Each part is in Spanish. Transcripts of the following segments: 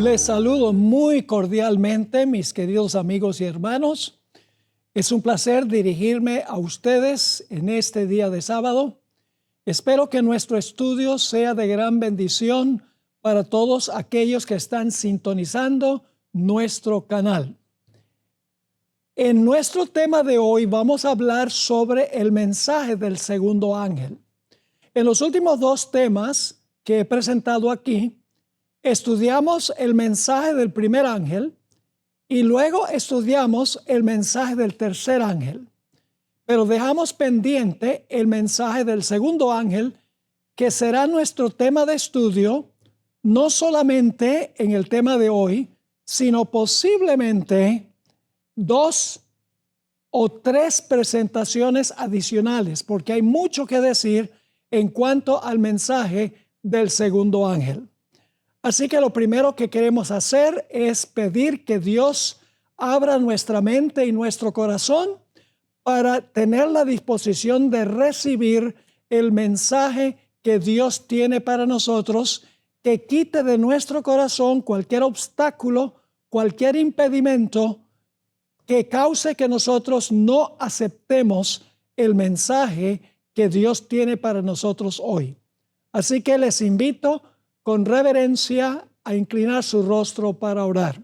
Les saludo muy cordialmente, mis queridos amigos y hermanos. Es un placer dirigirme a ustedes en este día de sábado. Espero que nuestro estudio sea de gran bendición para todos aquellos que están sintonizando nuestro canal. En nuestro tema de hoy vamos a hablar sobre el mensaje del segundo ángel. En los últimos dos temas que he presentado aquí, estudiamos el mensaje del primer ángel y luego estudiamos el mensaje del tercer ángel. Pero dejamos pendiente el mensaje del segundo ángel, que será nuestro tema de estudio, no solamente en el tema de hoy, sino posiblemente 2 o 3 presentaciones adicionales, porque hay mucho que decir en cuanto al mensaje del segundo ángel. Así que lo primero que queremos hacer es pedir que Dios abra nuestra mente y nuestro corazón para tener la disposición de recibir el mensaje que Dios tiene para nosotros, que quite de nuestro corazón cualquier obstáculo, cualquier impedimento que cause que nosotros no aceptemos el mensaje que Dios tiene para nosotros hoy. Así que les invito con reverencia a inclinar su rostro para orar.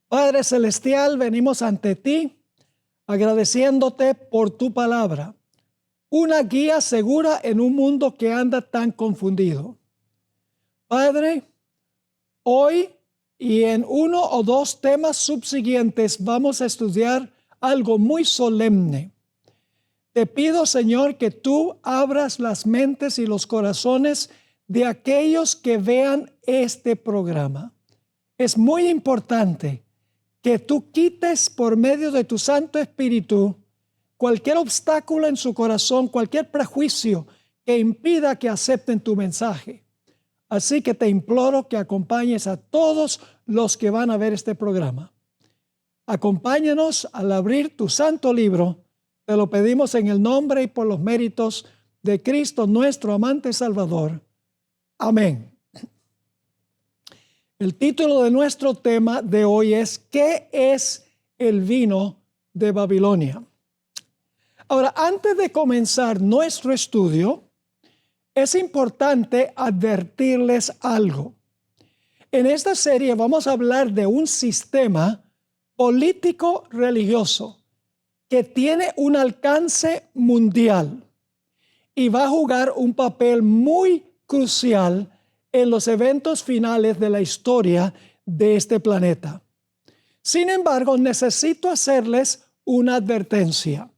Padre Celestial, venimos ante ti agradeciéndote por tu palabra, una guía segura en un mundo que anda tan confundido. Padre, hoy y en 1 o 2 temas subsiguientes vamos a estudiar algo muy solemne. Te pido, Señor, que tú abras las mentes y los corazones de aquellos que vean este programa. Es muy importante que tú quites por medio de tu Santo Espíritu cualquier obstáculo en su corazón, cualquier prejuicio que impida que acepten tu mensaje. Así que te imploro que acompañes a todos los que van a ver este programa. Acompáñanos al abrir tu santo libro. Te lo pedimos en el nombre y por los méritos de Cristo, nuestro amante Salvador. Amén. El título de nuestro tema de hoy es ¿qué es el vino de Babilonia? Ahora, antes de comenzar nuestro estudio, es importante advertirles algo. En esta serie vamos a hablar de un sistema político religioso que tiene un alcance mundial y va a jugar un papel muy crucial en los eventos finales de la historia de este planeta. Sin embargo, necesito hacerles una advertencia,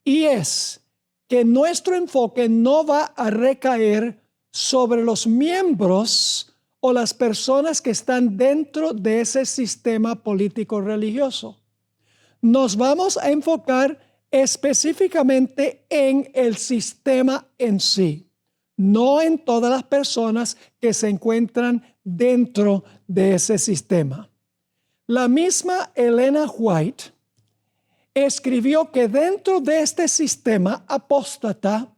y es que nuestro enfoque no va a recaer sobre los miembros o las personas que están dentro de ese sistema político religioso. Nos vamos a enfocar específicamente en el sistema en sí, no en todas las personas que se encuentran dentro de ese sistema. La misma Elena White escribió que dentro de este sistema apóstata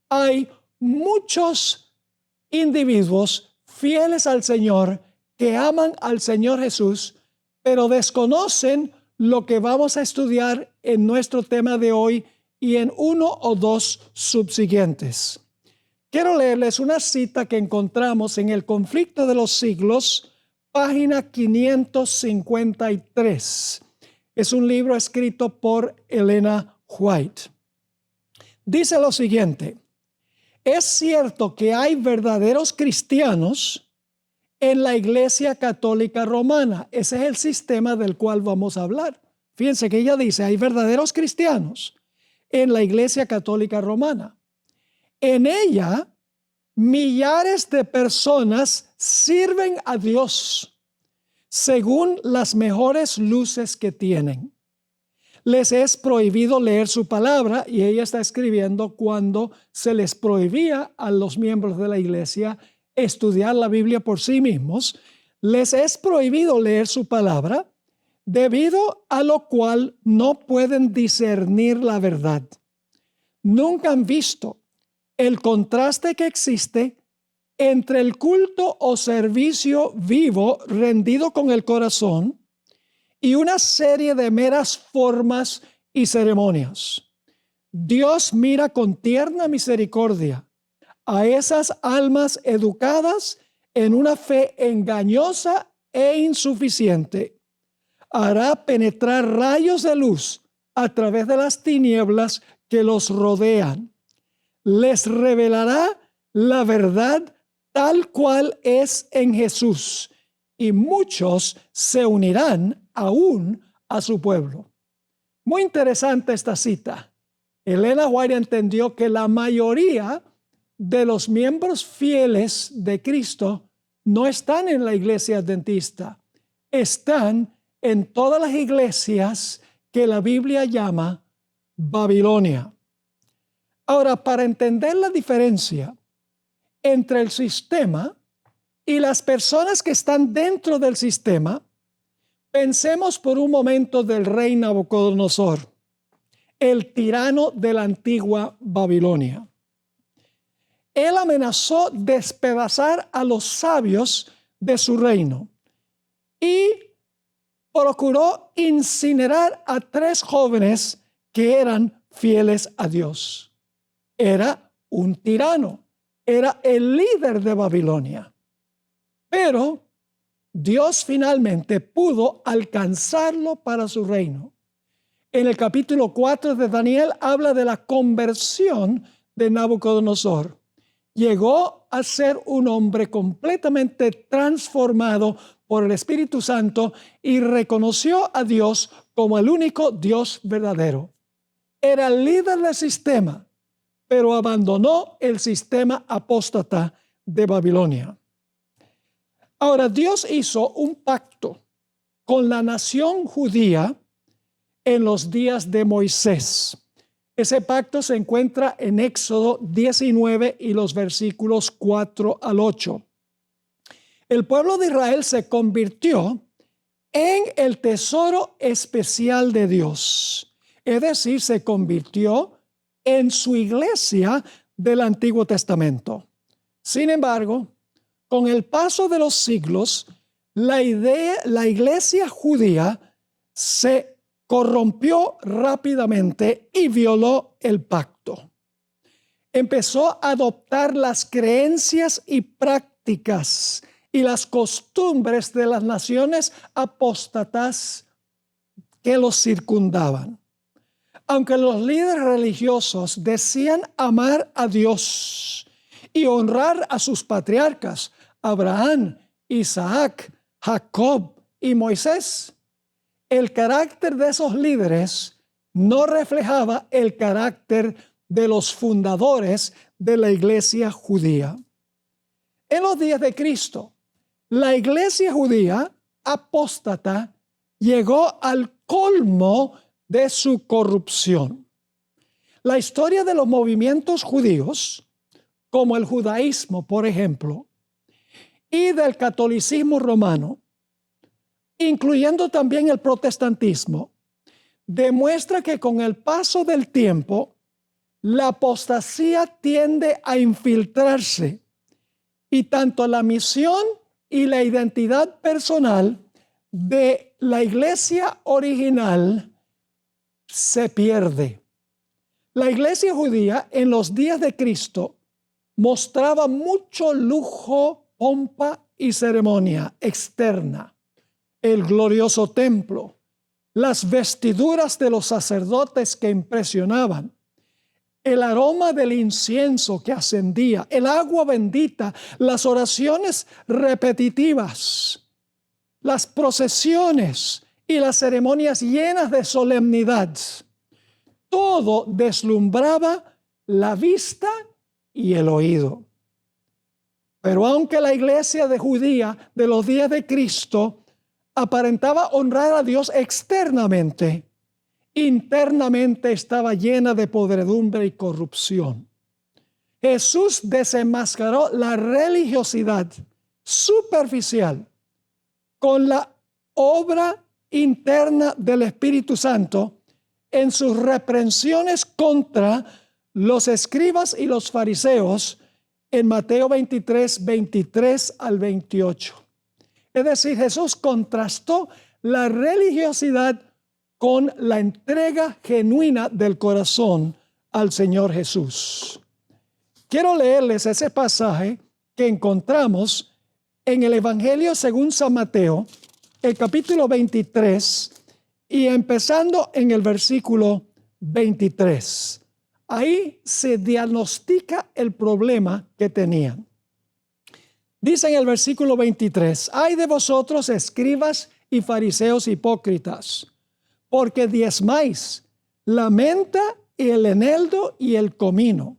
hay muchos individuos fieles al Señor que aman al Señor Jesús, pero desconocen lo que vamos a estudiar en nuestro tema de hoy y en 1 o 2 subsiguientes. Quiero leerles una cita que encontramos en El Conflicto de los Siglos, página 553. Es un libro escrito por Elena White. Dice lo siguiente: es cierto que hay verdaderos cristianos en la Iglesia Católica Romana. Ese es el sistema del cual vamos a hablar. Fíjense que ella dice, hay verdaderos cristianos en la Iglesia Católica Romana. En ella, millares de personas sirven a Dios según las mejores luces que tienen. Les es prohibido leer su palabra, y ella está escribiendo cuando se les prohibía a los miembros de la iglesia estudiar la Biblia por sí mismos. Les es prohibido leer su palabra, debido a lo cual no pueden discernir la verdad. Nunca han visto el contraste que existe entre el culto o servicio vivo rendido con el corazón y una serie de meras formas y ceremonias. Dios mira con tierna misericordia a esas almas educadas en una fe engañosa e insuficiente. Hará penetrar rayos de luz a través de las tinieblas que los rodean. Les revelará la verdad tal cual es en Jesús, y muchos se unirán aún a su pueblo. Muy interesante esta cita. Elena White entendió que la mayoría de los miembros fieles de Cristo no están en la iglesia adventista, están en todas las iglesias que la Biblia llama Babilonia. Ahora, para entender la diferencia entre el sistema y las personas que están dentro del sistema, pensemos por un momento del rey Nabucodonosor, el tirano de la antigua Babilonia. Él amenazó despedazar a los sabios de su reino y procuró incinerar a 3 jóvenes que eran fieles a Dios. Era un tirano, era el líder de Babilonia. Pero Dios finalmente pudo alcanzarlo para su reino. En el capítulo 4 de Daniel habla de la conversión de Nabucodonosor. Llegó a ser un hombre completamente transformado por el Espíritu Santo y reconoció a Dios como el único Dios verdadero. Era el líder del sistema, pero abandonó el sistema apóstata de Babilonia. Ahora, Dios hizo un pacto con la nación judía en los días de Moisés. Ese pacto se encuentra en Éxodo 19 y los versículos 4 al 8. El pueblo de Israel se convirtió en el tesoro especial de Dios. Es decir, se convirtió en su iglesia del Antiguo Testamento. Sin embargo, con el paso de los siglos, la iglesia judía se corrompió rápidamente y violó el pacto. Empezó a adoptar las creencias y prácticas y las costumbres de las naciones apóstatas que los circundaban. Aunque los líderes religiosos decían amar a Dios y honrar a sus patriarcas, Abraham, Isaac, Jacob y Moisés, el carácter de esos líderes no reflejaba el carácter de los fundadores de la iglesia judía. En los días de Cristo, la iglesia judía apóstata llegó al colmo de su corrupción. La historia de los movimientos judíos, como el judaísmo, por ejemplo, y del catolicismo romano, incluyendo también el protestantismo, demuestra que con el paso del tiempo, la apostasía tiende a infiltrarse y tanto la misión y la identidad personal de la iglesia original se pierde. La iglesia judía en los días de Cristo mostraba mucho lujo, pompa y ceremonia externa. El glorioso templo, las vestiduras de los sacerdotes que impresionaban, el aroma del incienso que ascendía, el agua bendita, las oraciones repetitivas, las procesiones y las ceremonias llenas de solemnidad. Todo deslumbraba la vista y el oído. Pero aunque la iglesia judía de los días de Cristo aparentaba honrar a Dios externamente, internamente estaba llena de podredumbre y corrupción. Jesús desenmascaró la religiosidad superficial con la obra interna del Espíritu Santo en sus reprensiones contra los escribas y los fariseos en Mateo 23, 23 al 28. Es decir, Jesús contrastó la religiosidad con la entrega genuina del corazón al Señor Jesús. Quiero leerles ese pasaje que encontramos en el Evangelio según San Mateo, el capítulo 23, y empezando en el versículo 23. Ahí se diagnostica el problema que tenían. Dice en el versículo 23, «Ay de vosotros, escribas y fariseos hipócritas, porque diezmáis la menta y el eneldo y el comino,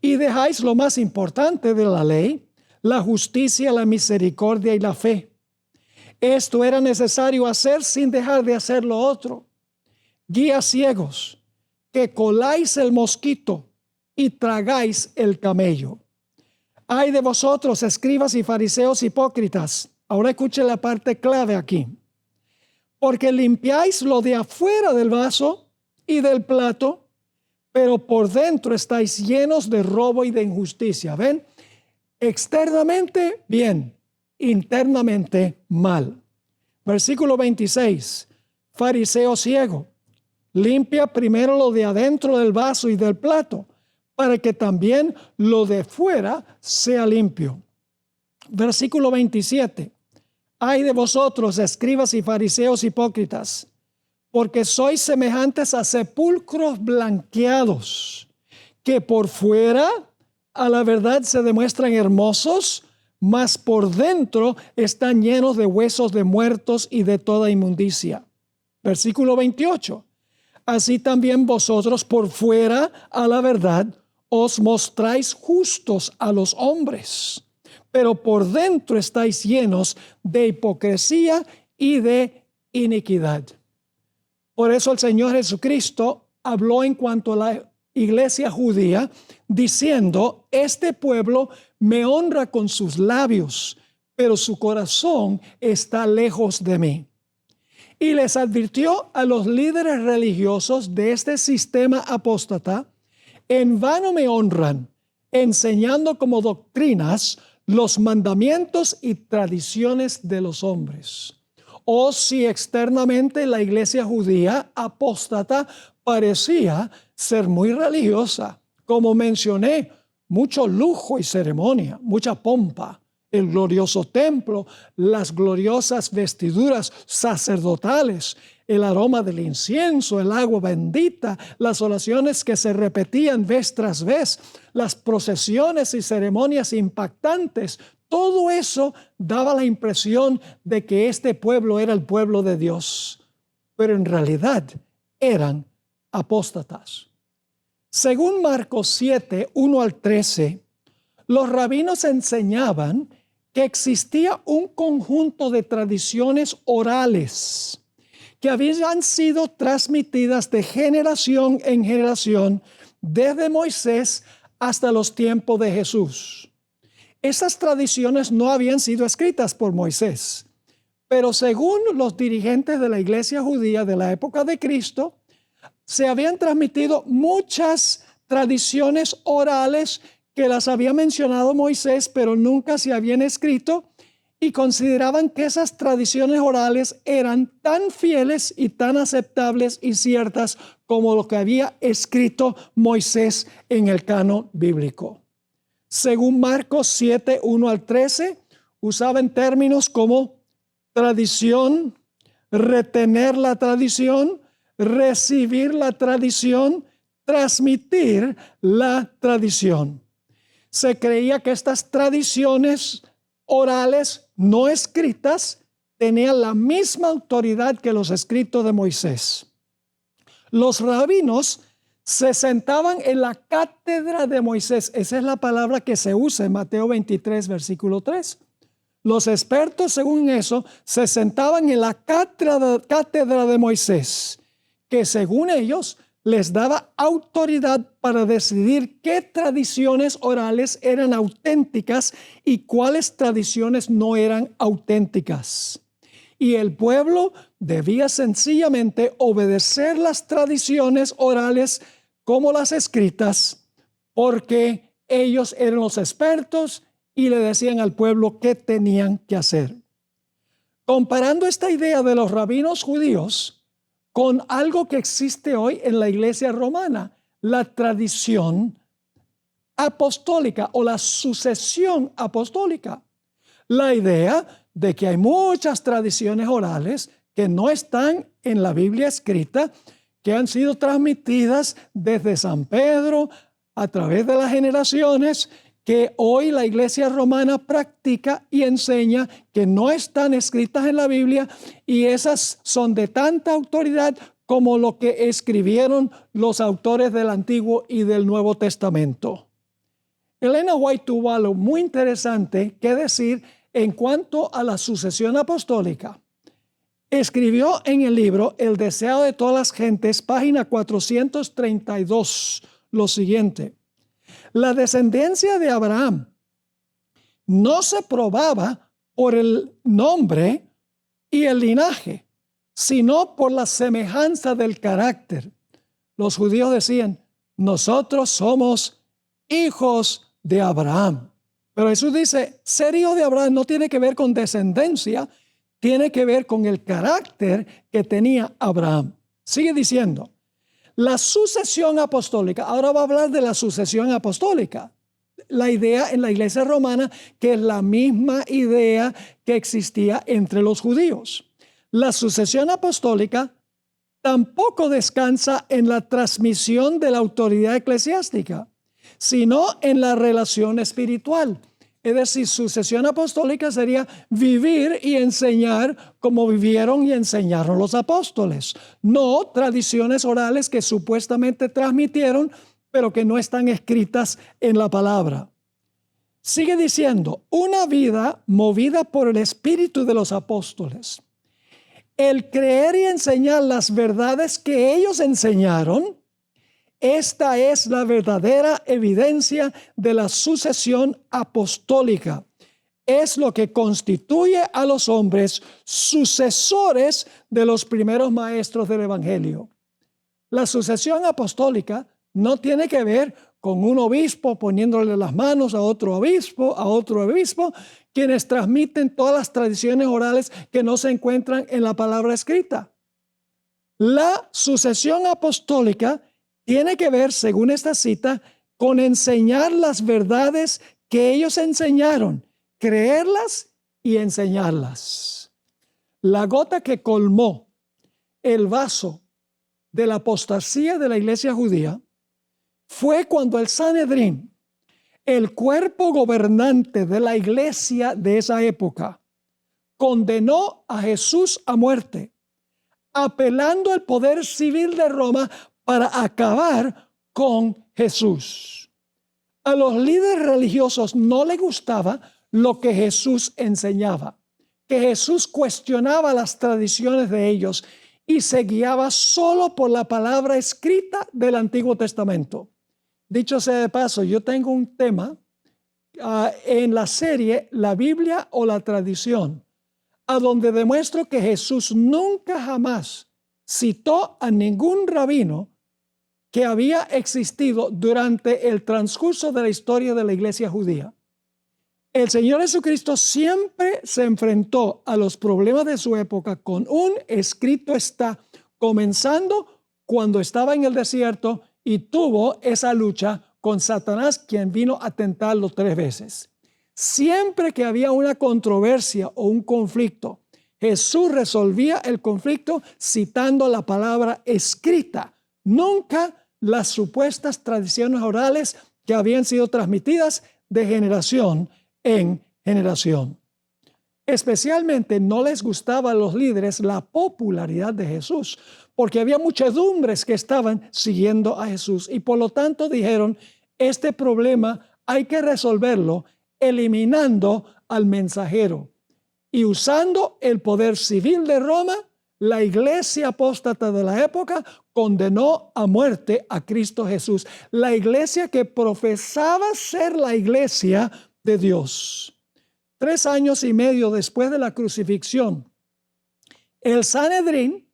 y dejáis lo más importante de la ley, la justicia, la misericordia y la fe. Esto era necesario hacer sin dejar de hacer lo otro. Guías ciegos, que coláis el mosquito y tragáis el camello. Ay de vosotros, escribas y fariseos hipócritas». Ahora escuche la parte clave aquí. «Porque limpiáis lo de afuera del vaso y del plato, pero por dentro estáis llenos de robo y de injusticia». ¿Ven? Externamente bien, internamente mal. Versículo 26. «Fariseo ciego, limpia primero lo de adentro del vaso y del plato, para que también lo de fuera sea limpio». Versículo 27. «Ay de vosotros, escribas y fariseos hipócritas, porque sois semejantes a sepulcros blanqueados, que por fuera a la verdad se demuestran hermosos, mas por dentro están llenos de huesos de muertos y de toda inmundicia». Versículo 28. «Así también vosotros por fuera a la verdad os mostráis justos a los hombres, pero por dentro estáis llenos de hipocresía y de iniquidad». Por eso el Señor Jesucristo habló en cuanto a la iglesia judía, diciendo: «Este pueblo me honra con sus labios, pero su corazón está lejos de mí». Y les advirtió a los líderes religiosos de este sistema apóstata: «En vano me honran, enseñando como doctrinas los mandamientos y tradiciones de los hombres». O si externamente la iglesia judía apóstata parecía ser muy religiosa, como mencioné, mucho lujo y ceremonia, mucha pompa, el glorioso templo, las gloriosas vestiduras sacerdotales, el aroma del incienso, el agua bendita, las oraciones que se repetían vez tras vez, las procesiones y ceremonias impactantes. Todo eso daba la impresión de que este pueblo era el pueblo de Dios, pero en realidad eran apóstatas. Según Marcos 7, 1 al 13, los rabinos enseñaban que existía un conjunto de tradiciones orales que habían sido transmitidas de generación en generación desde Moisés hasta los tiempos de Jesús. Esas tradiciones no habían sido escritas por Moisés, pero según los dirigentes de la iglesia judía de la época de Cristo, se habían transmitido muchas tradiciones orales que las había mencionado Moisés, pero nunca se habían escrito, y consideraban que esas tradiciones orales eran tan fieles y tan aceptables y ciertas como lo que había escrito Moisés en el canon bíblico. Según Marcos 7, 1 al 13, usaban términos como tradición, retener la tradición, recibir la tradición, transmitir la tradición. Se creía que estas tradiciones orales no escritas tenían la misma autoridad que los escritos de Moisés. Los rabinos se sentaban en la cátedra de Moisés. Esa es la palabra que se usa en Mateo 23, versículo 3. Los expertos, según eso, se sentaban en la cátedra de Moisés, que según ellos les daba autoridad para decidir qué tradiciones orales eran auténticas y cuáles tradiciones no eran auténticas. Y el pueblo debía sencillamente obedecer las tradiciones orales como las escritas, porque ellos eran los expertos y le decían al pueblo qué tenían que hacer. Comparando esta idea de los rabinos judíos con algo que existe hoy en la iglesia romana, la tradición apostólica o la sucesión apostólica. La idea de que hay muchas tradiciones orales que no están en la Biblia escrita, que han sido transmitidas desde San Pedro a través de las generaciones, que hoy la iglesia romana practica y enseña, que no están escritas en la Biblia, y esas son de tanta autoridad como lo que escribieron los autores del Antiguo y del Nuevo Testamento. Elena White tuvo algo muy interesante que decir en cuanto a la sucesión apostólica. Escribió en el libro El deseo de todas las gentes, página 432, lo siguiente: la descendencia de Abraham no se probaba por el nombre y el linaje, sino por la semejanza del carácter. Los judíos decían: nosotros somos hijos de Abraham. Pero Jesús dice, ser hijo de Abraham no tiene que ver con descendencia, tiene que ver con el carácter que tenía Abraham. Sigue diciendo, la sucesión apostólica, ahora va a hablar de la sucesión apostólica. La idea en la iglesia romana, que es la misma idea que existía entre los judíos. La sucesión apostólica tampoco descansa en la transmisión de la autoridad eclesiástica, sino en la relación espiritual. Es decir, sucesión apostólica sería vivir y enseñar como vivieron y enseñaron los apóstoles. No tradiciones orales que supuestamente transmitieron, pero que no están escritas en la palabra. Sigue diciendo, una vida movida por el espíritu de los apóstoles. El creer y enseñar las verdades que ellos enseñaron, esta es la verdadera evidencia de la sucesión apostólica. Es lo que constituye a los hombres sucesores de los primeros maestros del Evangelio. La sucesión apostólica no tiene que ver con un obispo poniéndole las manos a otro obispo, quienes transmiten todas las tradiciones orales que no se encuentran en la palabra escrita. La sucesión apostólica tiene que ver, según esta cita, con enseñar las verdades que ellos enseñaron, creerlas y enseñarlas. La gota que colmó el vaso de la apostasía de la iglesia judía fue cuando el Sanedrín, el cuerpo gobernante de la iglesia de esa época, condenó a Jesús a muerte, apelando al poder civil de Roma para acabar con Jesús. A los líderes religiosos no les gustaba lo que Jesús enseñaba, que Jesús cuestionaba las tradiciones de ellos y se guiaba solo por la palabra escrita del Antiguo Testamento. Dicho sea de paso, yo tengo un tema en la serie La Biblia o la Tradición, a donde demuestro que Jesús nunca jamás citó a ningún rabino que había existido durante el transcurso de la historia de la iglesia judía. El Señor Jesucristo siempre se enfrentó a los problemas de su época con un escrito está, comenzando cuando estaba en el desierto y tuvo esa lucha con Satanás, quien vino a tentarlo 3 veces. Siempre que había una controversia o un conflicto, Jesús resolvía el conflicto citando la palabra escrita, nunca las supuestas tradiciones orales que habían sido transmitidas de generación en generación. Especialmente no les gustaba a los líderes la popularidad de Jesús, porque había muchedumbres que estaban siguiendo a Jesús y por lo tanto dijeron, este problema hay que resolverlo eliminando al mensajero. Y usando el poder civil de Roma, la iglesia apóstata de la época condenó a muerte a Cristo Jesús, la iglesia que profesaba ser la iglesia de Dios. 3 años y medio después de la crucifixión, el Sanedrín,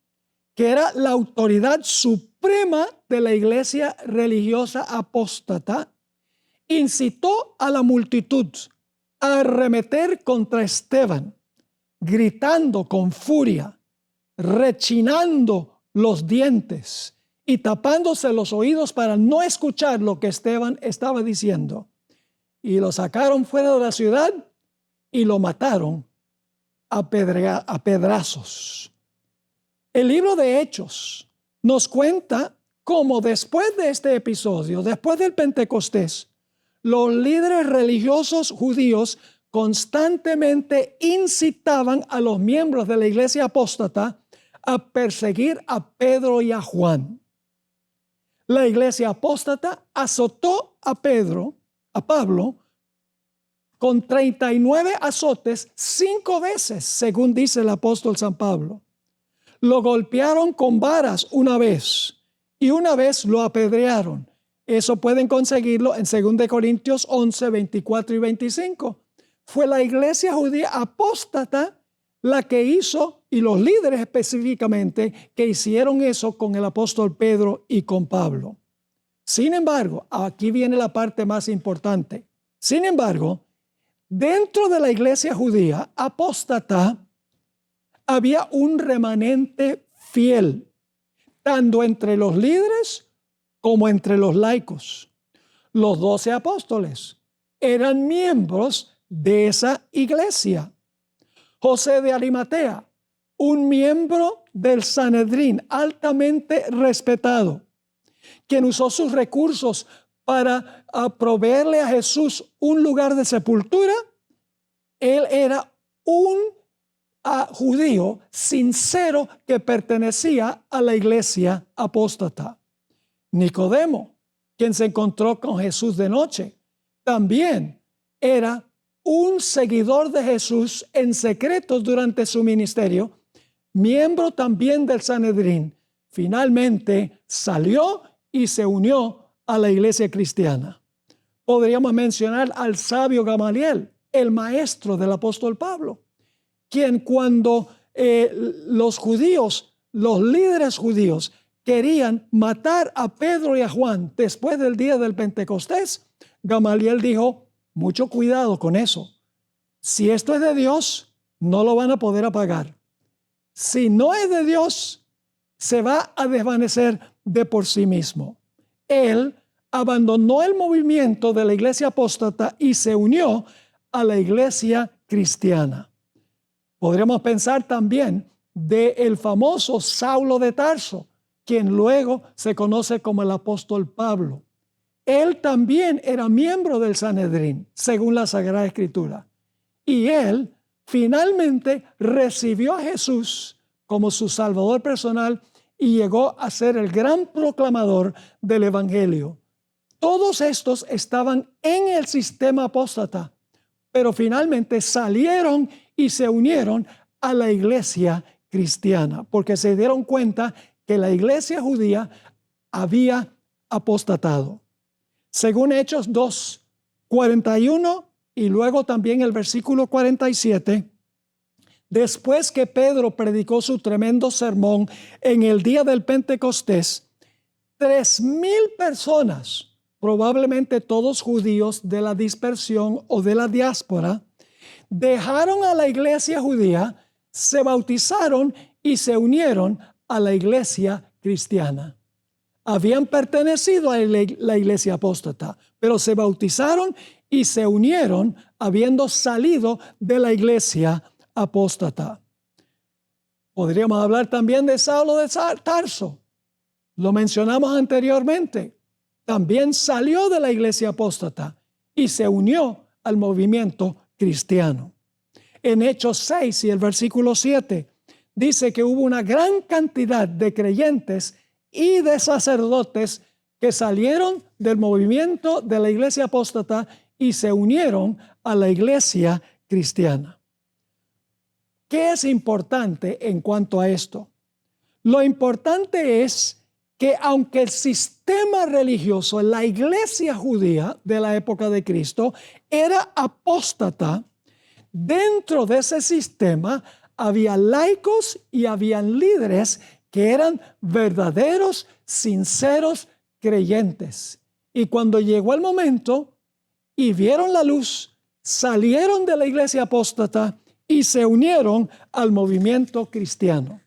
que era la autoridad suprema de la iglesia religiosa apóstata, incitó a la multitud a arremeter contra Esteban, gritando con furia, rechinando los dientes y tapándose los oídos para no escuchar lo que Esteban estaba diciendo. Y lo sacaron fuera de la ciudad y lo mataron a pedrazos. El libro de Hechos nos cuenta cómo después de este episodio, después del Pentecostés, los líderes religiosos judíos constantemente incitaban a los miembros de la iglesia apóstata a perseguir a Pedro y a Juan. La iglesia apóstata azotó a Pablo, con 39 azotes 5 veces, según dice el apóstol San Pablo. Lo golpearon con varas una vez y una vez lo apedrearon. Eso pueden conseguirlo en 2 Corintios 11, 24 y 25. Fue la iglesia judía apóstata la que hizo, y los líderes específicamente, que hicieron eso con el apóstol Pedro y con Pablo. Sin embargo, aquí viene la parte más importante. Sin embargo, dentro de la iglesia judía apóstata había un remanente fiel, tanto entre los líderes como entre los laicos. Los 12 apóstoles eran miembros de esa iglesia. José de Arimatea, un miembro del Sanedrín altamente respetado, quien usó sus recursos para proveerle a Jesús un lugar de sepultura. Él era un judío sincero que pertenecía a la iglesia apóstata. Nicodemo, quien se encontró con Jesús de noche, también era un seguidor de Jesús en secreto durante su ministerio, miembro también del Sanedrín. Finalmente salió y se unió a la iglesia cristiana. Podríamos mencionar al sabio Gamaliel, el maestro del apóstol Pablo, quien cuando los judíos, los líderes judíos, querían matar a Pedro y a Juan después del día del Pentecostés, Gamaliel dijo: mucho cuidado con eso. Si esto es de Dios, no lo van a poder apagar. Si no es de Dios, se va a desvanecer de por sí mismo. Él abandonó el movimiento de la iglesia apóstata y se unió a la iglesia cristiana. Podríamos pensar también del famoso Saulo de Tarso, quien luego se conoce como el apóstol Pablo. Él también era miembro del Sanedrín, según la Sagrada Escritura. Y él finalmente recibió a Jesús como su Salvador personal y llegó a ser el gran proclamador del Evangelio. Todos estos estaban en el sistema apóstata, pero finalmente salieron y se unieron a la iglesia cristiana, porque se dieron cuenta que la iglesia judía había apostatado. Según Hechos 2, 41 y luego también el versículo 47, después que Pedro predicó su tremendo sermón en el día del Pentecostés, 3,000 personas, probablemente todos judíos de la dispersión o de la diáspora, dejaron a la iglesia judía, se bautizaron y se unieron a la iglesia cristiana. Habían pertenecido a la iglesia apóstata, pero se bautizaron y se unieron habiendo salido de la iglesia apóstata. Podríamos hablar también de Saulo de Tarso. Lo mencionamos anteriormente. También salió de la iglesia apóstata y se unió al movimiento cristiano. En Hechos 6 y el versículo 7 dice que hubo una gran cantidad de creyentes y de sacerdotes que salieron del movimiento de la iglesia apóstata y se unieron a la iglesia cristiana. ¿Qué es importante en cuanto a esto? Lo importante es que aunque el sistema religioso, la iglesia judía de la época de Cristo era apóstata, dentro de ese sistema había laicos y habían líderes que eran verdaderos, sinceros creyentes. Y cuando llegó el momento y vieron la luz, salieron de la iglesia apóstata y se unieron al movimiento cristiano.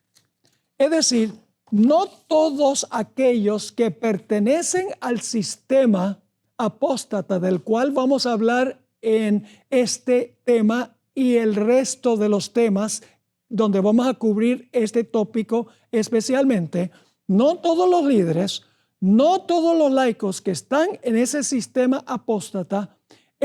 Es decir, no todos aquellos que pertenecen al sistema apóstata del cual vamos a hablar en este tema y el resto de los temas donde vamos a cubrir este tópico especialmente, no todos los líderes, no todos los laicos que están en ese sistema apóstata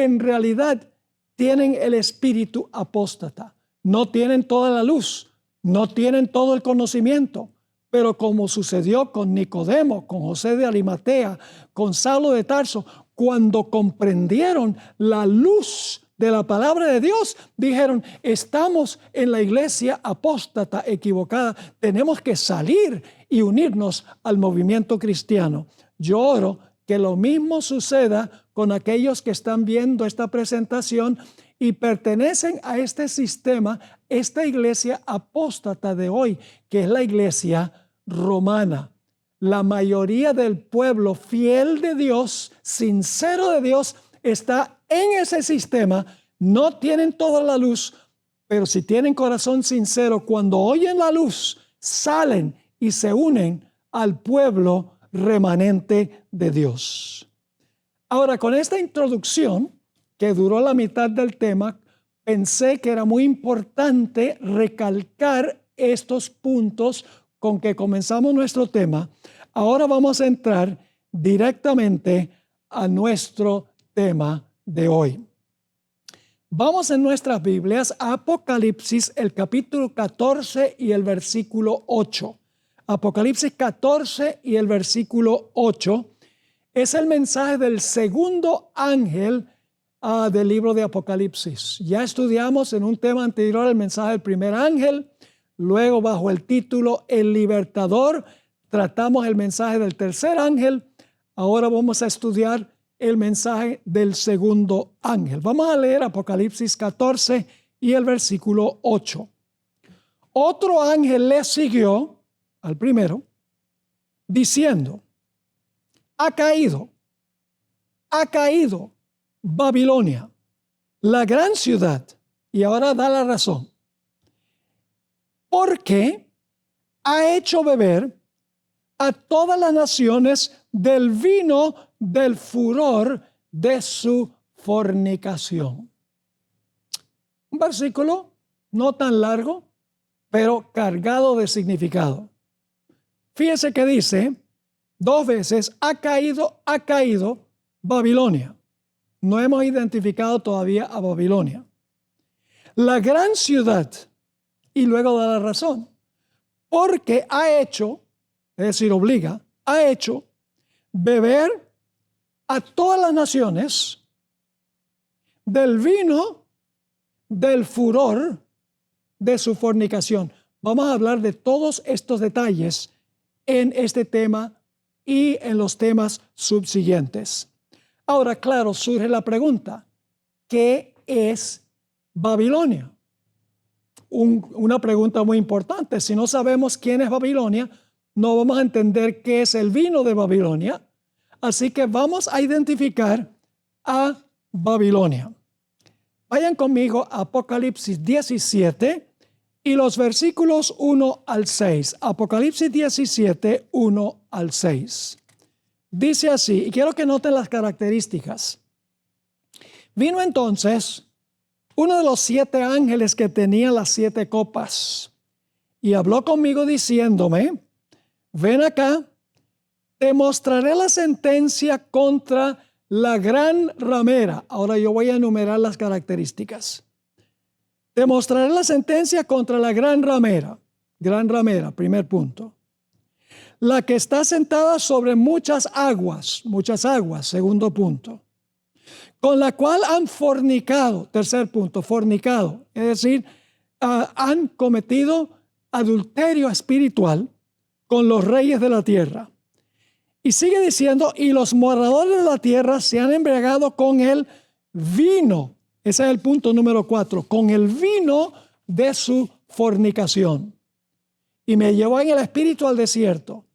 en realidad tienen el espíritu apóstata, no tienen toda la luz, no tienen todo el conocimiento, pero como sucedió con Nicodemo, con José de Arimatea, con Saulo de Tarso, cuando comprendieron la luz de la palabra de Dios, dijeron, estamos en la iglesia apóstata equivocada, tenemos que salir y unirnos al movimiento cristiano. Yo oro que lo mismo suceda con aquellos que están viendo esta presentación y pertenecen a este sistema, esta iglesia apóstata de hoy, que es la iglesia romana. La mayoría del pueblo fiel de Dios, sincero de Dios, está en ese sistema. No tienen toda la luz, pero si tienen corazón sincero, cuando oyen la luz, salen y se unen al pueblo remanente de Dios. Ahora, con esta introducción, que duró la mitad del tema, pensé que era muy importante recalcar estos puntos con que comenzamos nuestro tema. Ahora vamos a entrar directamente a nuestro tema de hoy. Vamos en nuestras Biblias a Apocalipsis, el capítulo 14 y el versículo 8. Apocalipsis 14 y el versículo 8 es el mensaje del segundo ángel del libro de Apocalipsis. Ya estudiamos en un tema anterior el mensaje del primer ángel, luego bajo el título El Libertador tratamos el mensaje del tercer ángel. Ahora vamos a estudiar el mensaje del segundo ángel. Vamos a leer Apocalipsis 14 y el versículo 8. Otro ángel le siguió al primero, diciendo, ha caído Babilonia, la gran ciudad, y ahora da la razón, porque ha hecho beber a todas las naciones del vino del furor de su fornicación. Un versículo no tan largo, pero cargado de significado. Fíjese que dice dos veces, ha caído Babilonia. No hemos identificado todavía a Babilonia. La gran ciudad, y luego da la razón, porque ha hecho, es decir, obliga, ha hecho beber a todas las naciones del vino del furor de su fornicación. Vamos a hablar de todos estos detalles en este tema y en los temas subsiguientes. Ahora, claro, surge la pregunta, ¿qué es Babilonia? Una pregunta muy importante. Si no sabemos quién es Babilonia, no vamos a entender qué es el vino de Babilonia. Así que vamos a identificar a Babilonia. Vayan conmigo a Apocalipsis 17 y los versículos 1 al 6. Apocalipsis 17, 1 al 6. Dice así, y quiero que noten las características. Vino entonces uno de los 7 ángeles que tenía las 7 copas y habló conmigo diciéndome, ven acá, te mostraré la sentencia contra la gran ramera. Ahora yo voy a enumerar las características. Te mostraré la sentencia contra la gran ramera. Gran ramera, primer punto. La que está sentada sobre muchas aguas, segundo punto. Con la cual han fornicado, tercer punto, fornicado. Es decir, han cometido adulterio espiritual con los reyes de la tierra. Y sigue diciendo, y los moradores de la tierra se han embriagado con el vino. Ese es el punto número 4, con el vino de su fornicación. Y me llevó en el espíritu al desierto,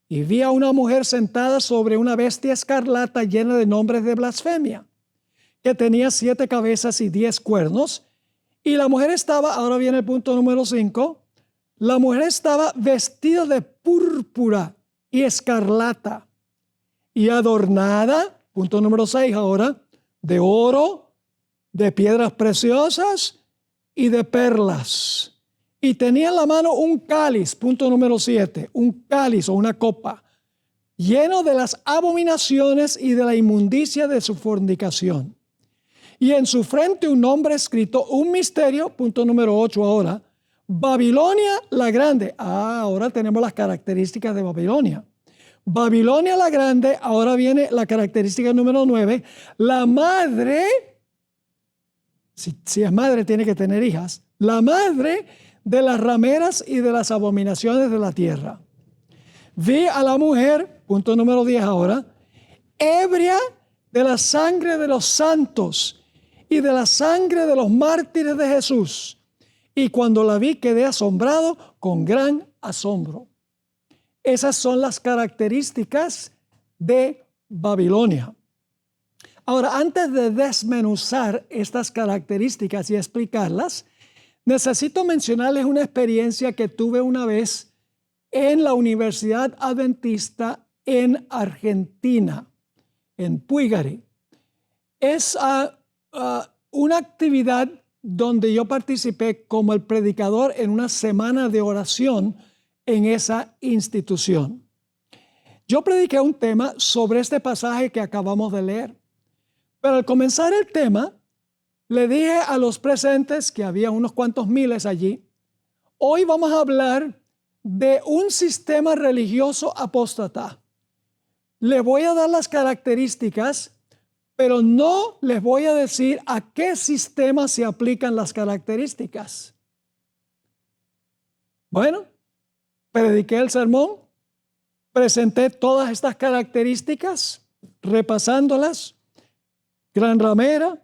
y vi a una mujer sentada sobre una bestia escarlata llena de nombres de blasfemia, que tenía 7 cabezas y 10 cuernos. Y la mujer estaba, ahora viene el punto número 5, la mujer estaba vestida de púrpura y escarlata y adornada, punto número 6 ahora, de oro, de piedras preciosas y de perlas. Y tenía en la mano un cáliz, punto número 7, un cáliz o una copa, lleno de las abominaciones y de la inmundicia de su fornicación. Y en su frente un nombre escrito, un misterio, punto número 8 ahora, Babilonia la Grande. Ahora tenemos las características de Babilonia. Babilonia la Grande, ahora viene la característica número 9, la madre, si es madre tiene que tener hijas, la madre de las rameras y de las abominaciones de la tierra. Vi a la mujer, punto número 10 ahora, ebria de la sangre de los santos y de la sangre de los mártires de Jesús. Y cuando la vi quedé asombrado con gran asombro. Esas son las características de Babilonia. Ahora, antes de desmenuzar estas características y explicarlas, necesito mencionarles una experiencia que tuve una vez en la Universidad Adventista en Argentina, en Puigari. Es una actividad donde yo participé como el predicador en una semana de oración en esa institución. Yo prediqué un tema sobre este pasaje que acabamos de leer, pero al comenzar el tema, le dije a los presentes, que había unos cuantos miles allí, hoy vamos a hablar de un sistema religioso apóstata. Le voy a dar las características, pero no les voy a decir a qué sistema se aplican las características. Bueno, prediqué el sermón, presenté todas estas características, repasándolas. Gran ramera,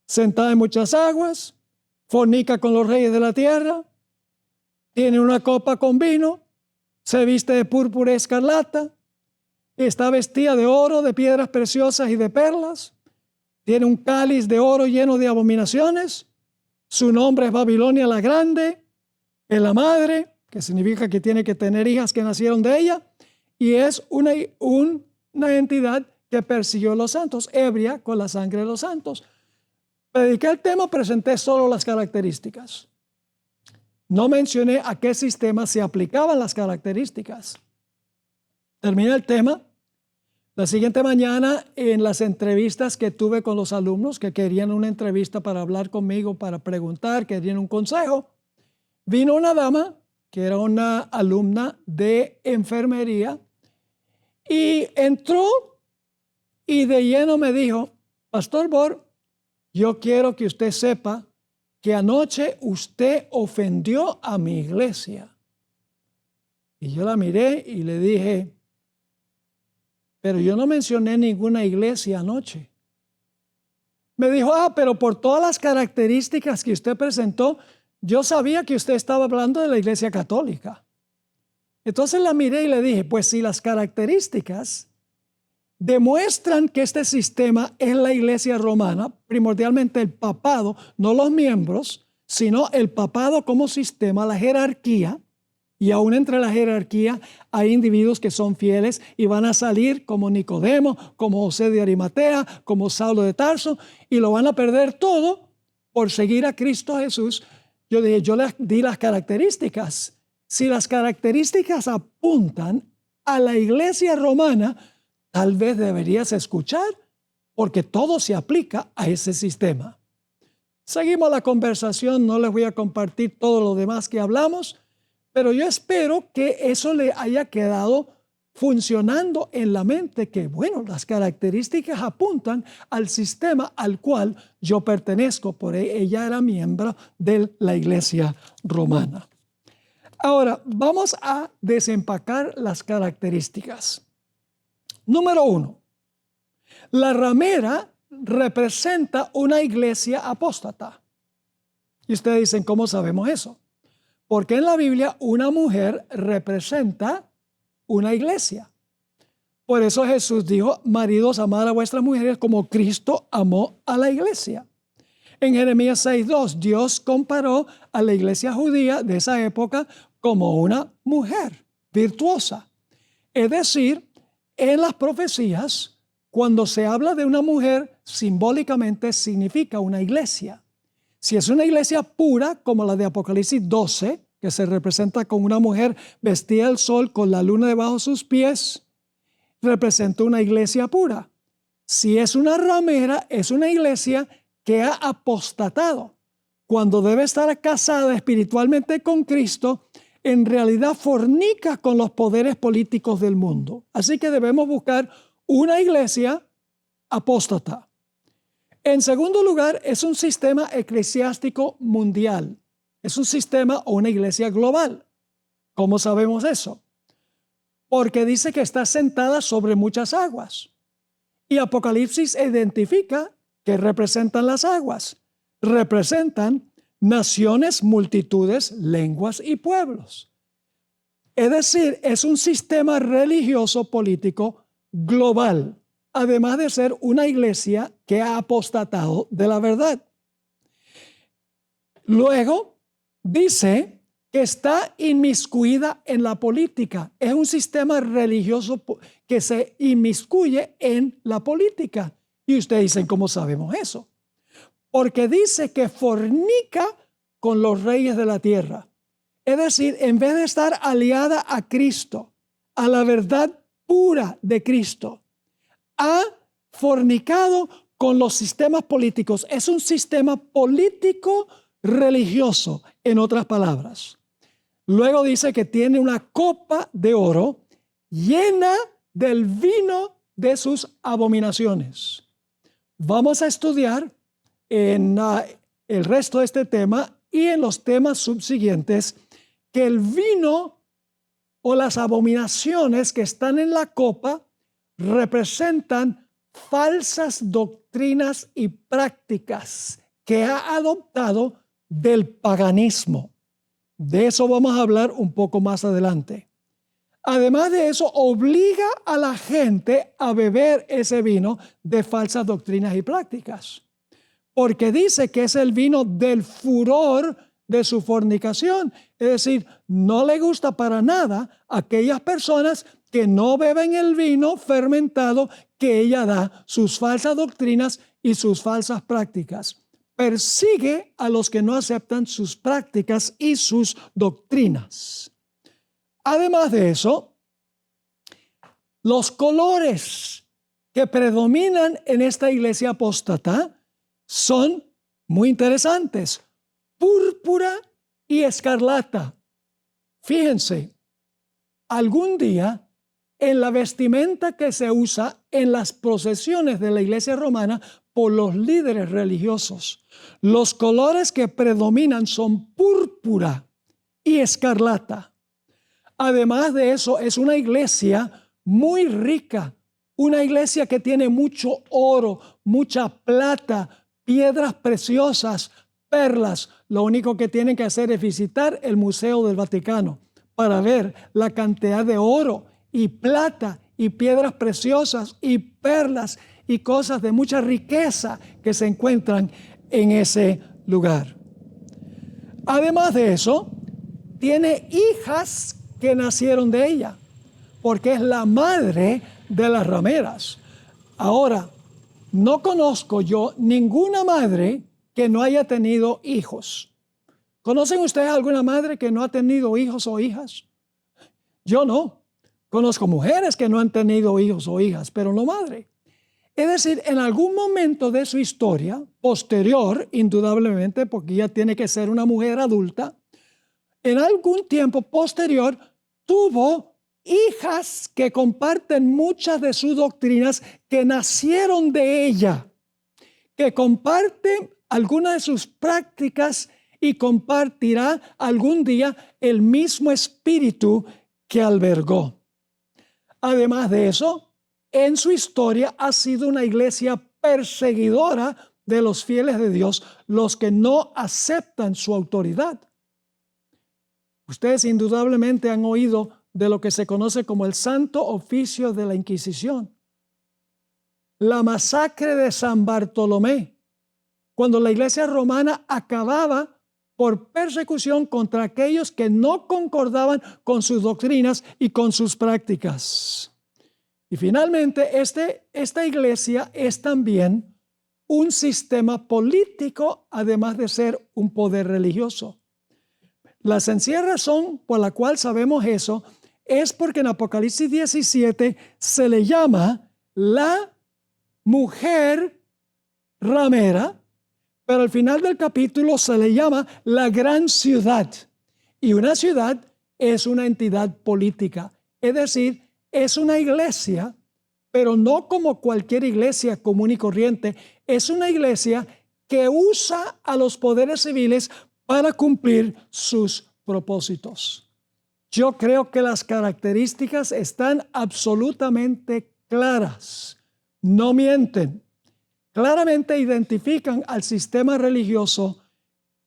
sentada en muchas aguas, fornica con los reyes de la tierra, tiene una copa con vino, se viste de púrpura y escarlata, está vestida de oro, de piedras preciosas y de perlas, tiene un cáliz de oro lleno de abominaciones, su nombre es Babilonia la Grande, es la madre, que significa que tiene que tener hijas que nacieron de ella, y es una entidad que persiguió a los santos, ebria con la sangre de los santos. Prediqué el tema, presenté solo las características. No mencioné a qué sistema se aplicaban las características. Terminé el tema. La siguiente mañana, en las entrevistas que tuve con los alumnos que querían una entrevista para hablar conmigo, para preguntar, querían un consejo, vino una dama que era una alumna de enfermería y entró y de lleno me dijo, Pastor Bor, yo quiero que usted sepa que anoche usted ofendió a mi iglesia. Y yo la miré y le dije, pero yo no mencioné ninguna iglesia anoche. Me dijo, pero por todas las características que usted presentó, yo sabía que usted estaba hablando de la iglesia católica. Entonces la miré y le dije, pues si las características demuestran que este sistema es la iglesia romana, primordialmente el papado, no los miembros, sino el papado como sistema, la jerarquía, y aún entre la jerarquía hay individuos que son fieles y van a salir como Nicodemo, como José de Arimatea, como Saulo de Tarso, y lo van a perder todo por seguir a Cristo Jesús. Yo dije, yo les di las características. Si las características apuntan a la iglesia romana, tal vez deberías escuchar, porque todo se aplica a ese sistema. Seguimos la conversación, no les voy a compartir todo lo demás que hablamos, pero yo espero que eso le haya quedado funcionando en la mente, que bueno, las características apuntan al sistema al cual yo pertenezco, por ella era miembro de la iglesia romana. Ahora, vamos a desempacar las características. Número 1, la ramera representa una iglesia apóstata. Y ustedes dicen, ¿cómo sabemos eso? Porque en la Biblia una mujer representa una iglesia. Por eso Jesús dijo, maridos, amad a vuestras mujeres como Cristo amó a la iglesia. En Jeremías 6:2, Dios comparó a la iglesia judía de esa época como una mujer virtuosa. Es decir, en las profecías, cuando se habla de una mujer, simbólicamente significa una iglesia. Si es una iglesia pura, como la de Apocalipsis 12, que se representa con una mujer vestida del sol con la luna debajo de sus pies, representa una iglesia pura. Si es una ramera, es una iglesia que ha apostatado. Cuando debe estar casada espiritualmente con Cristo, en realidad fornica con los poderes políticos del mundo. Así que debemos buscar una iglesia apóstata. En segundo lugar, es un sistema eclesiástico mundial. Es un sistema o una iglesia global. ¿Cómo sabemos eso? Porque dice que está sentada sobre muchas aguas. Y Apocalipsis identifica que representan las aguas. Representan naciones, multitudes, lenguas y pueblos. Es decir, es un sistema religioso político global, además de ser una iglesia que ha apostatado de la verdad. Luego, dice que está inmiscuida en la política. Es un sistema religioso que se inmiscuye en la política. Y ustedes dicen, ¿cómo sabemos eso? Porque dice que fornica con los reyes de la tierra. Es decir, en vez de estar aliada a Cristo, a la verdad pura de Cristo, ha fornicado con los sistemas políticos. Es un sistema político religioso, en otras palabras. Luego dice que tiene una copa de oro llena del vino de sus abominaciones. Vamos a estudiar en el resto de este tema y en los temas subsiguientes que el vino o las abominaciones que están en la copa representan falsas doctrinas y prácticas que ha adoptado del paganismo. De eso vamos a hablar un poco más adelante. Además de eso, obliga a la gente a beber ese vino de falsas doctrinas y prácticas, porque dice que es el vino del furor de su fornicación. Es decir, no le gusta para nada a aquellas personas que no beben el vino fermentado que ella da, sus falsas doctrinas y sus falsas prácticas. Persigue a los que no aceptan sus prácticas y sus doctrinas. Además de eso, los colores que predominan en esta iglesia apóstata son muy interesantes: púrpura y escarlata. Fíjense, algún día en la vestimenta que se usa en las procesiones de la iglesia romana por los líderes religiosos, los colores que predominan son púrpura y escarlata. Además de eso, es una iglesia muy rica, una iglesia que tiene mucho oro, mucha plata, piedras preciosas, perlas. Lo único que tienen que hacer es visitar el Museo del Vaticano para ver la cantidad de oro y plata y piedras preciosas y perlas y cosas de mucha riqueza que se encuentran en ese lugar. Además de eso, tiene hijas que nacieron de ella, porque es la madre de las rameras. Ahora, no conozco yo ninguna madre que no haya tenido hijos. ¿Conocen ustedes alguna madre que no ha tenido hijos o hijas? Yo no. Conozco mujeres que no han tenido hijos o hijas, pero no madre. Es decir, en algún momento de su historia, posterior, indudablemente, porque ella tiene que ser una mujer adulta, en algún tiempo posterior tuvo hijas que comparten muchas de sus doctrinas que nacieron de ella, que comparten algunas de sus prácticas y compartirá algún día el mismo espíritu que albergó. Además de eso, en su historia ha sido una iglesia perseguidora de los fieles de Dios, los que no aceptan su autoridad. Ustedes indudablemente han oído de lo que se conoce como el Santo Oficio de la Inquisición. La masacre de San Bartolomé, cuando la Iglesia romana acababa por persecución contra aquellos que no concordaban con sus doctrinas y con sus prácticas. Y finalmente, esta iglesia es también un sistema político, además de ser un poder religioso. La sencilla razón por la cual sabemos eso es porque en Apocalipsis 17 se le llama la mujer ramera, pero al final del capítulo se le llama la gran ciudad. Y una ciudad es una entidad política, es decir, es una iglesia, pero no como cualquier iglesia común y corriente, es una iglesia que usa a los poderes civiles para cumplir sus propósitos. Yo creo que las características están absolutamente claras, no mienten. Claramente identifican al sistema religioso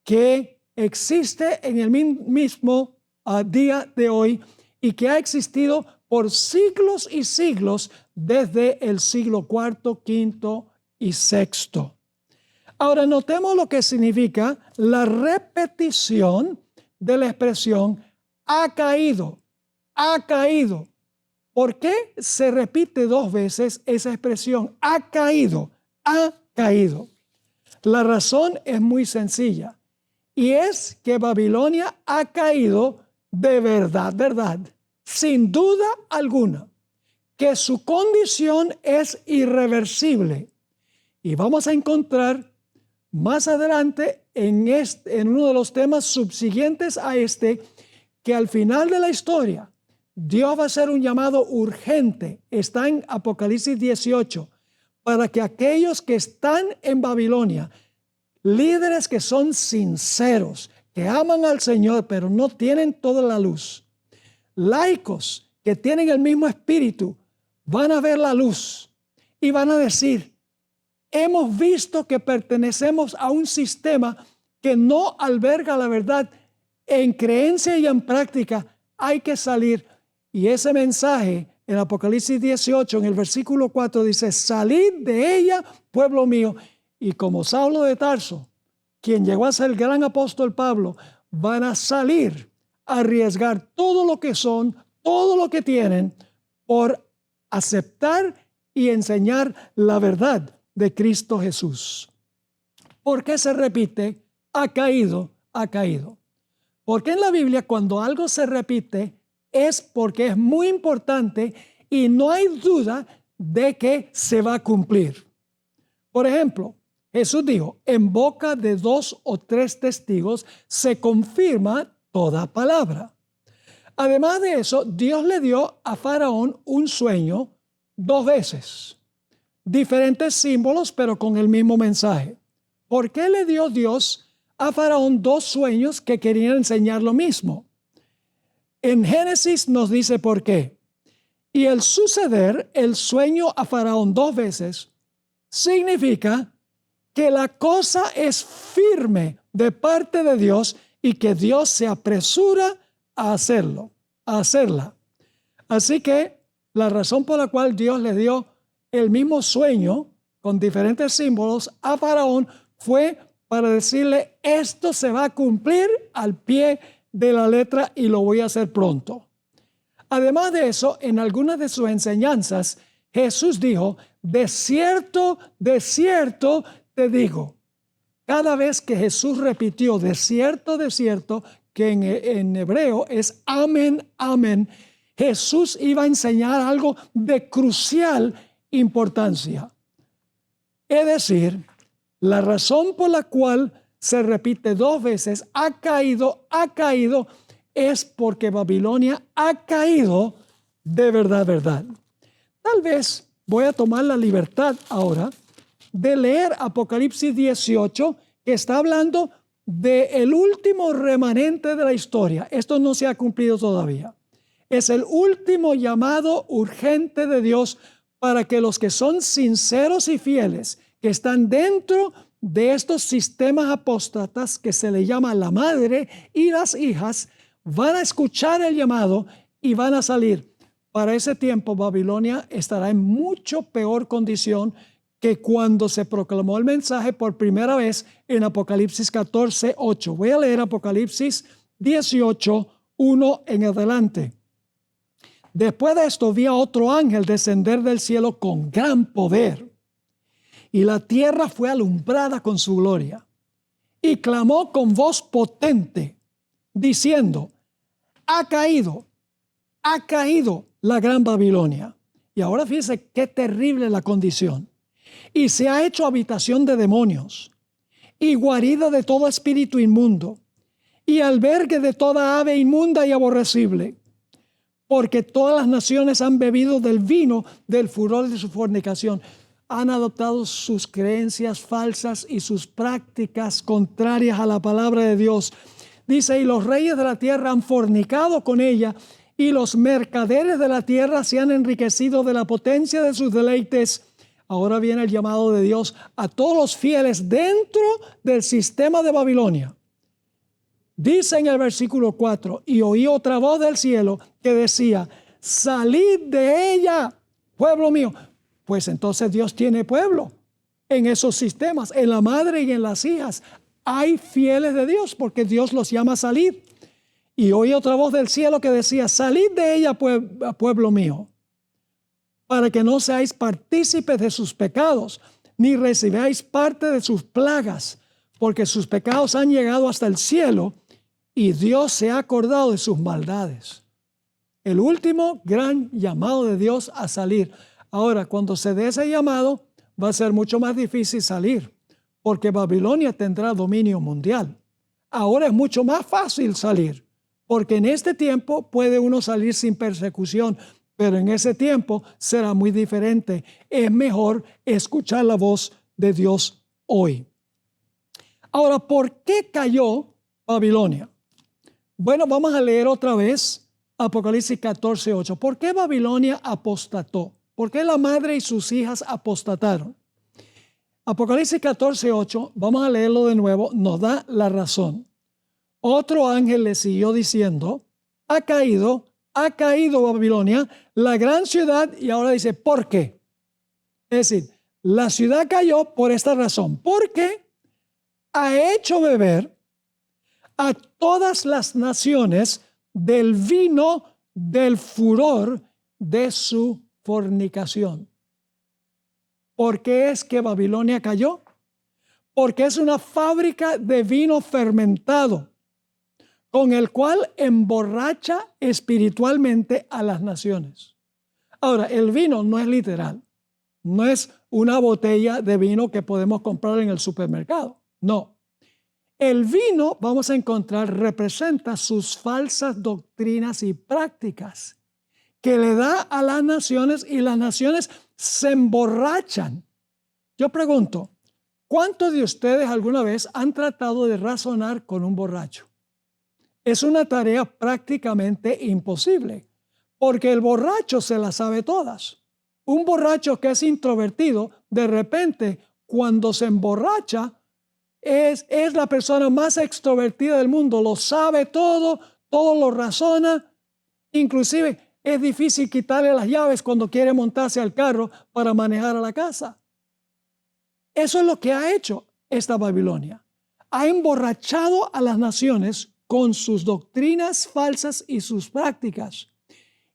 que existe en el mismo día de hoy y que ha existido por siglos y siglos desde el siglo IV, V y VI. Ahora notemos lo que significa la repetición de la expresión ha caído, ha caído. ¿Por qué se repite dos veces esa expresión ha caído? Ha caído. La razón es muy sencilla y es que Babilonia ha caído de verdad, sin duda alguna, que su condición es irreversible. Y vamos a encontrar más adelante en uno de los temas subsiguientes a este, que al final de la historia Dios va a hacer un llamado urgente. Está en Apocalipsis 18. Para que aquellos que están en Babilonia, líderes que son sinceros, que aman al Señor, pero no tienen toda la luz, laicos que tienen el mismo espíritu, van a ver la luz y van a decir, hemos visto que pertenecemos a un sistema que no alberga la verdad en creencia y en práctica. Hay que salir. Y ese mensaje en Apocalipsis 18, en el versículo 4, dice, salid de ella, pueblo mío. Y como Saulo de Tarso, quien llegó a ser el gran apóstol Pablo, van a salir a arriesgar todo lo que son, todo lo que tienen, por aceptar y enseñar la verdad de Cristo Jesús. ¿Por qué se repite? Ha caído, ha caído. Porque en la Biblia cuando algo se repite, es porque es muy importante y no hay duda de que se va a cumplir. Por ejemplo, Jesús dijo, en boca de 2 o 3 testigos se confirma toda palabra. Además de eso, Dios le dio a Faraón un sueño 2 veces. Diferentes símbolos, pero con el mismo mensaje. ¿Por qué le dio Dios a Faraón 2 sueños que querían enseñar lo mismo? En Génesis nos dice por qué. Y el suceder el sueño a Faraón 2 veces significa que la cosa es firme de parte de Dios y que Dios se apresura a hacerlo, a hacerla. Así que la razón por la cual Dios le dio el mismo sueño con diferentes símbolos a Faraón fue para decirle, esto se va a cumplir al pie de la letra y lo voy a hacer pronto. Además de eso, en algunas de sus enseñanzas, Jesús dijo, de cierto te digo. Cada vez que Jesús repitió de cierto, que en hebreo es amén, amén, Jesús iba a enseñar algo de crucial importancia. Es decir, la razón por la cual se repite 2 veces, ha caído, es porque Babilonia ha caído de verdad. Tal vez voy a tomar la libertad ahora de leer Apocalipsis 18, que está hablando del último remanente de la historia. Esto no se ha cumplido todavía. Es el último llamado urgente de Dios para que los que son sinceros y fieles, que están dentro de estos sistemas apóstatas que se le llama la madre y las hijas, van a escuchar el llamado y van a salir. Para ese tiempo Babilonia estará en mucho peor condición que cuando se proclamó el mensaje por primera vez en Apocalipsis 14:8. Voy a leer Apocalipsis 18:1 en adelante. Después de esto vi a otro ángel descender del cielo con gran poder, y la tierra fue alumbrada con su gloria. Y clamó con voz potente, diciendo: ha caído la gran Babilonia. Y ahora fíjense qué terrible la condición. Y se ha hecho habitación de demonios, y guarida de todo espíritu inmundo, y albergue de toda ave inmunda y aborrecible, porque todas las naciones han bebido del vino del furor de su fornicación. Han adoptado sus creencias falsas y sus prácticas contrarias a la palabra de Dios. Dice: y los reyes de la tierra han fornicado con ella, y los mercaderes de la tierra se han enriquecido de la potencia de sus deleites. Ahora viene el llamado de Dios a todos los fieles dentro del sistema de Babilonia. Dice en el versículo 4: y oí otra voz del cielo que decía: salid de ella, pueblo mío. Pues entonces Dios tiene pueblo en esos sistemas, en la madre y en las hijas. Hay fieles de Dios porque Dios los llama a salir. Y oí otra voz del cielo que decía: salid de ella, pueblo mío, para que no seáis partícipes de sus pecados, ni recibáis parte de sus plagas, porque sus pecados han llegado hasta el cielo, y Dios se ha acordado de sus maldades. El último gran llamado de Dios a salir. Ahora, cuando se dé ese llamado, va a ser mucho más difícil salir, porque Babilonia tendrá dominio mundial. Ahora es mucho más fácil salir, porque en este tiempo puede uno salir sin persecución, pero en ese tiempo será muy diferente. Es mejor escuchar la voz de Dios hoy. Ahora, ¿por qué cayó Babilonia? Bueno, vamos a leer otra vez Apocalipsis 14:8. ¿Por qué Babilonia apostató? ¿Por qué la madre y sus hijas apostataron? Apocalipsis 14:8, vamos a leerlo de nuevo, nos da la razón. Otro ángel le siguió diciendo: ha caído Babilonia, la gran ciudad. Y ahora dice: ¿por qué? Es decir, la ciudad cayó por esta razón, porque ha hecho beber a todas las naciones del vino del furor de su fornicación. ¿Por qué es que Babilonia cayó? Porque es una fábrica de vino fermentado, con el cual emborracha espiritualmente a las naciones. Ahora, el vino no es literal, no es una botella de vino que podemos comprar en el supermercado, no. El vino, vamos a encontrar, representa sus falsas doctrinas y prácticas que le da a las naciones, y las naciones se emborrachan. Yo pregunto, ¿cuántos de ustedes alguna vez han tratado de razonar con un borracho? Es una tarea prácticamente imposible, porque el borracho se las sabe todas. Un borracho que es introvertido, de repente, cuando se emborracha, es la persona más extrovertida del mundo. Lo sabe todo, todo lo razona. Inclusive es difícil quitarle las llaves cuando quiere montarse al carro para manejar a la casa. Eso es lo que ha hecho esta Babilonia. Ha emborrachado a las naciones con sus doctrinas falsas y sus prácticas.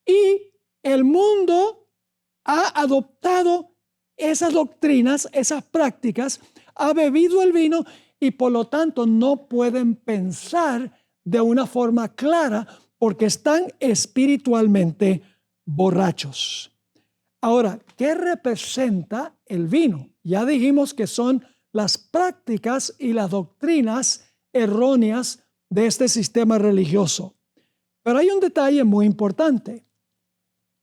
Y el mundo ha adoptado esas doctrinas, esas prácticas, ha bebido el vino, y por lo tanto no pueden pensar de una forma clara porque están espiritualmente borrachos. Ahora, ¿qué representa el vino? Ya dijimos que son las prácticas y las doctrinas erróneas de este sistema religioso. Pero hay un detalle muy importante.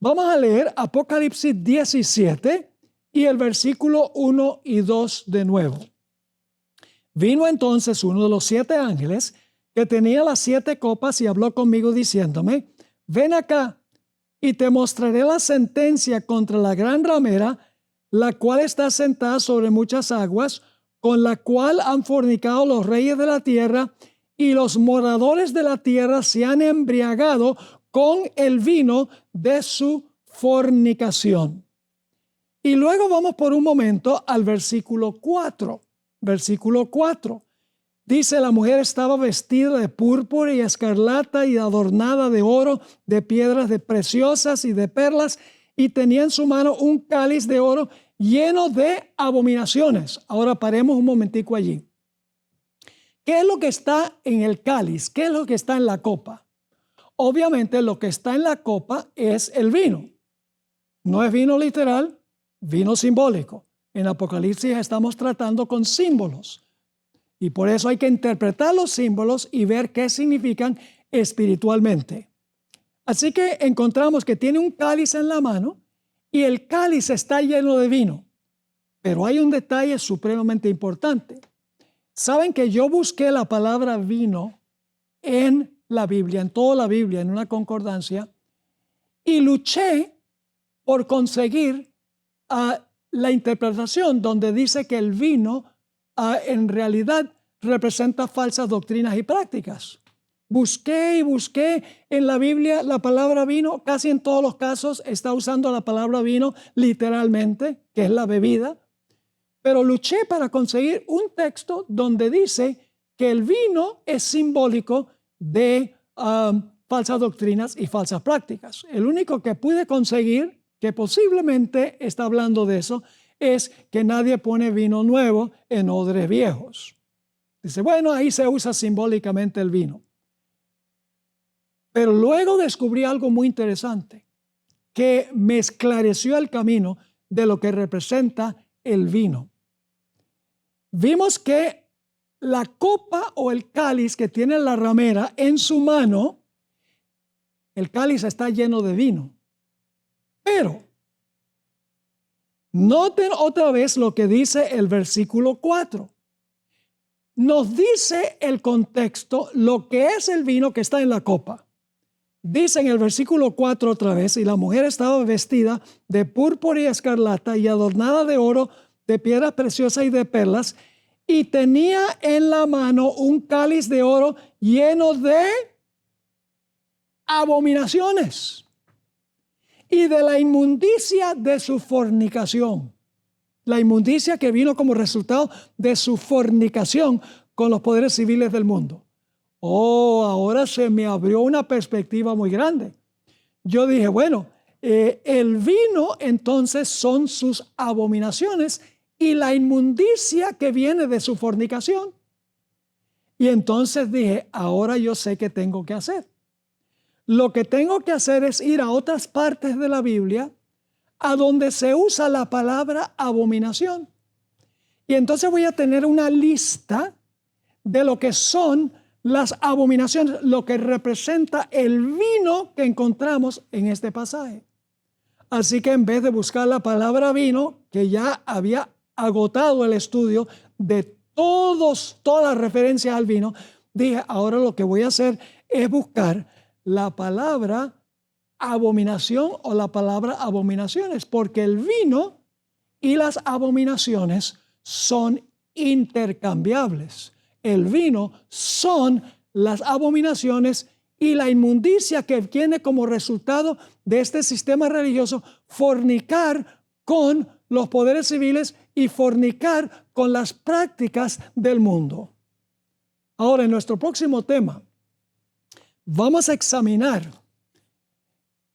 Vamos a leer Apocalipsis 17 y el versículo 1 y 2 de nuevo. Vino entonces uno de los 7 ángeles que tenía las 7 copas y habló conmigo diciéndome: ven acá y te mostraré la sentencia contra la gran ramera, la cual está sentada sobre muchas aguas, con la cual han fornicado los reyes de la tierra, y los moradores de la tierra se han embriagado con el vino de su fornicación. Y luego vamos por un momento al versículo 4. Versículo 4. Dice, la mujer estaba vestida de púrpura y escarlata y adornada de oro, de piedras de preciosas y de perlas, y tenía en su mano un cáliz de oro lleno de abominaciones. Ahora paremos un momentico allí. ¿Qué es lo que está en el cáliz? ¿Qué es lo que está en la copa? Obviamente lo que está en la copa es el vino. No es vino literal, vino simbólico. En Apocalipsis estamos tratando con símbolos. Y por eso hay que interpretar los símbolos y ver qué significan espiritualmente. Así que encontramos que tiene un cáliz en la mano y el cáliz está lleno de vino. Pero hay un detalle supremamente importante. Saben que yo busqué la palabra vino en la Biblia, en toda la Biblia, en una concordancia, y luché por conseguir la interpretación donde dice que el vino en realidad representa falsas doctrinas y prácticas. Busqué y busqué en la Biblia la palabra vino, casi en todos los casos está usando la palabra vino literalmente, que es la bebida, pero luché para conseguir un texto donde dice que el vino es simbólico de falsas doctrinas y falsas prácticas. El único que pude conseguir, que posiblemente está hablando de eso, es que nadie pone vino nuevo en odres viejos. Dice, bueno, ahí se usa simbólicamente el vino. Pero luego descubrí algo muy interesante que me esclareció el camino de lo que representa el vino. Vimos que la copa o el cáliz que tiene la ramera en su mano, el cáliz está lleno de vino. Pero noten otra vez lo que dice el versículo 4. Nos dice el contexto lo que es el vino que está en la copa. Dice en el versículo 4 otra vez, y la mujer estaba vestida de púrpura y escarlata y adornada de oro, de piedras preciosas y de perlas, y tenía en la mano un cáliz de oro lleno de abominaciones y de la inmundicia de su fornicación. La inmundicia que vino como resultado de su fornicación con los poderes civiles del mundo. Oh, ahora se me abrió una perspectiva muy grande. Yo dije, bueno, el vino entonces son sus abominaciones y la inmundicia que viene de su fornicación. Y entonces dije, ahora yo sé qué tengo que hacer. Lo que tengo que hacer es ir a otras partes de la Biblia a donde se usa la palabra abominación. Y entonces voy a tener una lista de lo que son las abominaciones, lo que representa el vino que encontramos en este pasaje. Así que en vez de buscar la palabra vino, que ya había agotado el estudio de todas las referencias al vino, dije, ahora lo que voy a hacer es buscar la palabra abominación o la palabra abominaciones, porque el vino y las abominaciones son intercambiables. El vino son las abominaciones y la inmundicia que viene como resultado de este sistema religioso, fornicar con los poderes civiles y fornicar con las prácticas del mundo. Ahora, en nuestro próximo tema, vamos a examinar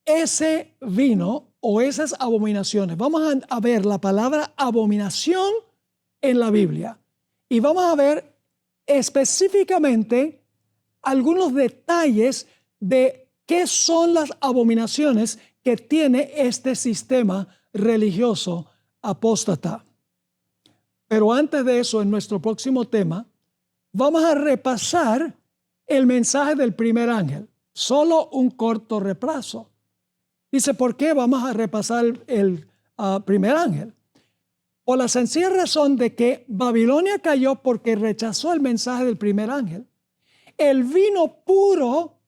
ese vino o esas abominaciones. Vamos a ver la palabra abominación en la Biblia y vamos a ver específicamente algunos detalles de qué son las abominaciones que tiene este sistema religioso apóstata. Pero antes de eso, en nuestro próximo tema, vamos a repasar el mensaje del primer ángel. Solo un corto repaso. Dice, ¿por qué vamos a repasar el primer ángel? Por la sencilla razón de que Babilonia cayó porque rechazó el mensaje del primer ángel. El vino puro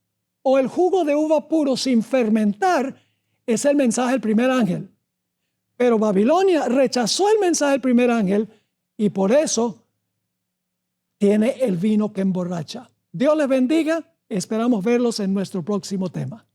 o el jugo de uva puro sin fermentar es el mensaje del primer ángel. Pero Babilonia rechazó el mensaje del primer ángel y por eso tiene el vino que emborracha. Dios les bendiga. Esperamos verlos en nuestro próximo tema.